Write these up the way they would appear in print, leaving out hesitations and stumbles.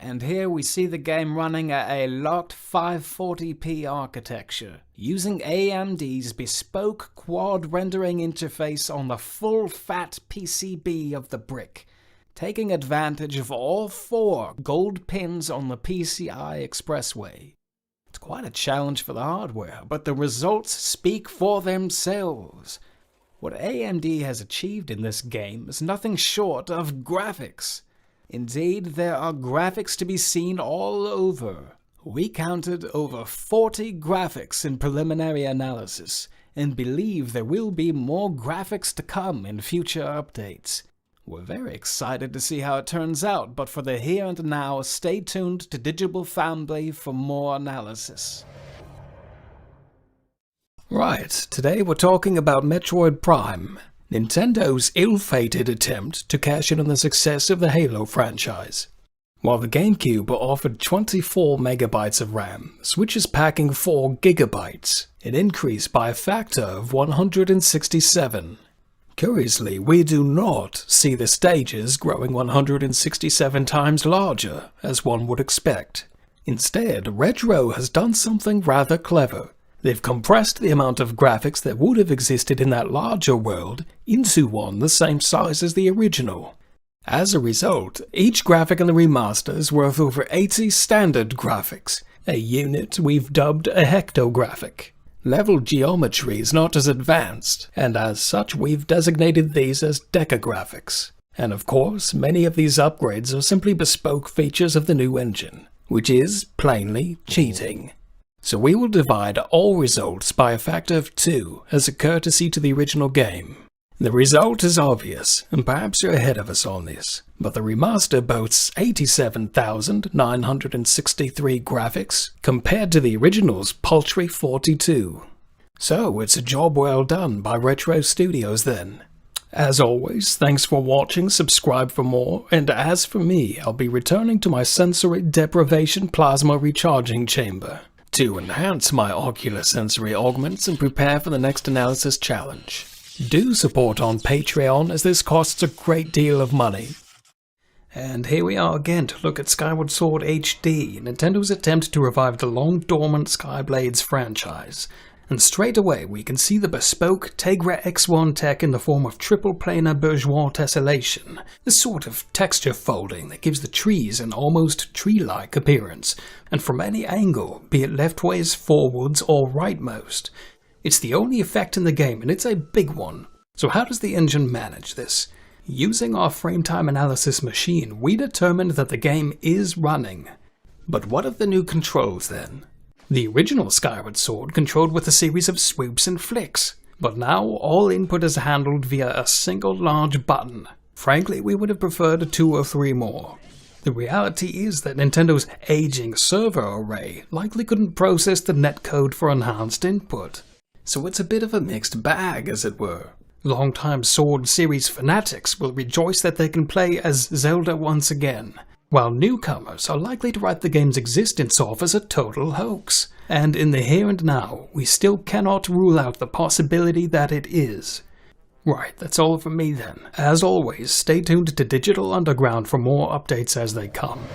And here we see the game running at a locked 540p architecture, using AMD's bespoke quad rendering interface on the full fat PCB of the brick, taking advantage of all 4 gold pins on the PCI Expressway. It's quite a challenge for the hardware, but the results speak for themselves. What AMD has achieved in this game is nothing short of graphics. Indeed, there are graphics to be seen all over. We counted over 40 graphics in preliminary analysis, and believe there will be more graphics to come in future updates. We're very excited to see how it turns out, but for the here and now, stay tuned to Digital Foundawee for more analysis. Right, today we're talking about Metroid Prime, Nintendo's ill-fated attempt to cash in on the success of the Halo franchise. While the GameCube offered 24 megabytes of RAM, Switch is packing 4 gigabytes, an increase by a factor of 167. Curiously, we do not see the stages growing 167 times larger, as one would expect. Instead, Retro has done something rather clever. They've compressed the amount of graphics that would have existed in that larger world into one the same size as the original. As a result, each graphic in the remaster is worth over 80 standard graphics, a unit we've dubbed a hectographic. Level geometry is not as advanced, and as such we've designated these as decagraphics. And of course, many of these upgrades are simply bespoke features of the new engine, which is, plainly, cheating. So we will divide all results by a factor of 2 as a courtesy to the original game. The result is obvious, and perhaps you're ahead of us on this, but the remaster boasts 87,963 graphics compared to the original's paltry 42. So it's a job well done by Retro Studios then. As always, thanks for watching, subscribe for more, and as for me, I'll be returning to my sensory deprivation plasma recharging chamber to enhance my ocular sensory augments and prepare for the next analysis challenge. Do support on Patreon, as this costs a great deal of money. And here we are again to look at Skyward Sword HD, Nintendo's attempt to revive the long-dormant Skyblades franchise. And straight away we can see the bespoke Tegra X1 tech in the form of triple planar bourgeois tessellation, this sort of texture folding that gives the trees an almost tree-like appearance, and from any angle, be it leftways, forwards, or rightmost. It's the only effect in the game, and it's a big one. So how does the engine manage this? Using our frame time analysis machine, we determined that the game is running. But what of the new controls then? The original Skyward Sword controlled with a series of swoops and flicks, but now all input is handled via a single large button. Frankly, we would have preferred 2 or 3 more. The reality is that Nintendo's aging server array likely couldn't process the netcode for enhanced input. So it's a bit of a mixed bag, as it were. Longtime Sword series fanatics will rejoice that they can play as Zelda once again, while newcomers are likely to write the game's existence off as a total hoax. And in the here and now, we still cannot rule out the possibility that it is. Right, that's all from me then. As always, stay tuned to Digital Underground for more updates as they come.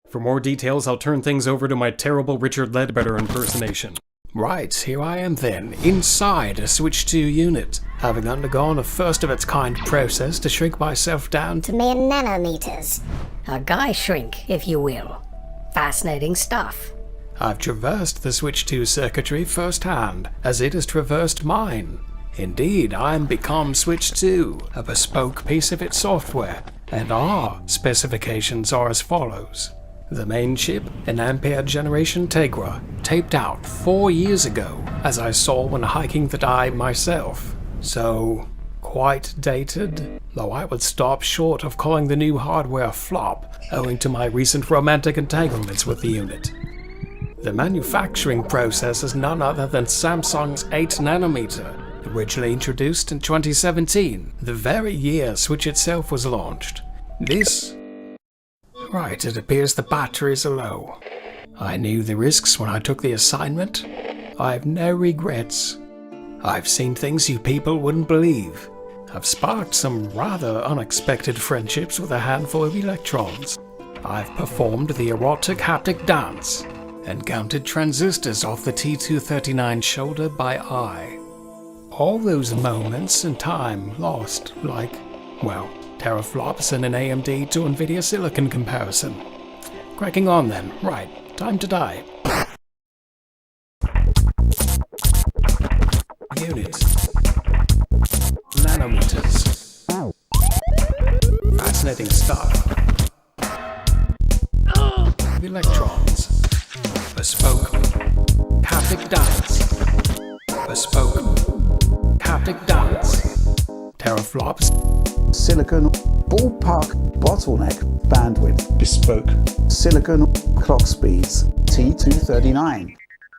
For more details, I'll turn things over to my terrible Richard Ledbetter impersonation. Right, here I am then, inside a Switch 2 unit, having undergone a first-of-its-kind process to shrink myself down to mere nanometers. A guy shrink, if you will. Fascinating stuff. I've traversed the Switch 2 circuitry firsthand, as it has traversed mine. Indeed, I am become Switch 2, a bespoke piece of its software, and our specifications are as follows. The main chip, an Ampere generation Tegra, taped out 4 years ago, as I saw when hiking the die myself. So, quite dated, though I would stop short of calling the new hardware a flop, owing to my recent romantic entanglements with the unit. The manufacturing process is none other than Samsung's 8nm, originally introduced in 2017, the very year Switch itself was launched. Right, it appears the batteries are low. I knew the risks when I took the assignment. I have no regrets. I've seen things you people wouldn't believe. I've sparked some rather unexpected friendships with a handful of electrons. I've performed the erotic haptic dance and counted transistors off the T239 shoulder by eye. All those moments in time lost like, well, teraflops in an AMD to NVIDIA Silicon comparison. Cracking on then, right, time to die. Units. Nanometers. Fascinating stuff. Electrons. Bespoke. Haptic dance. Bespoke. Haptic dance. Teraflops. Silicon ballpark bottleneck bandwidth. Bespoke. Silicon clock speeds. T239.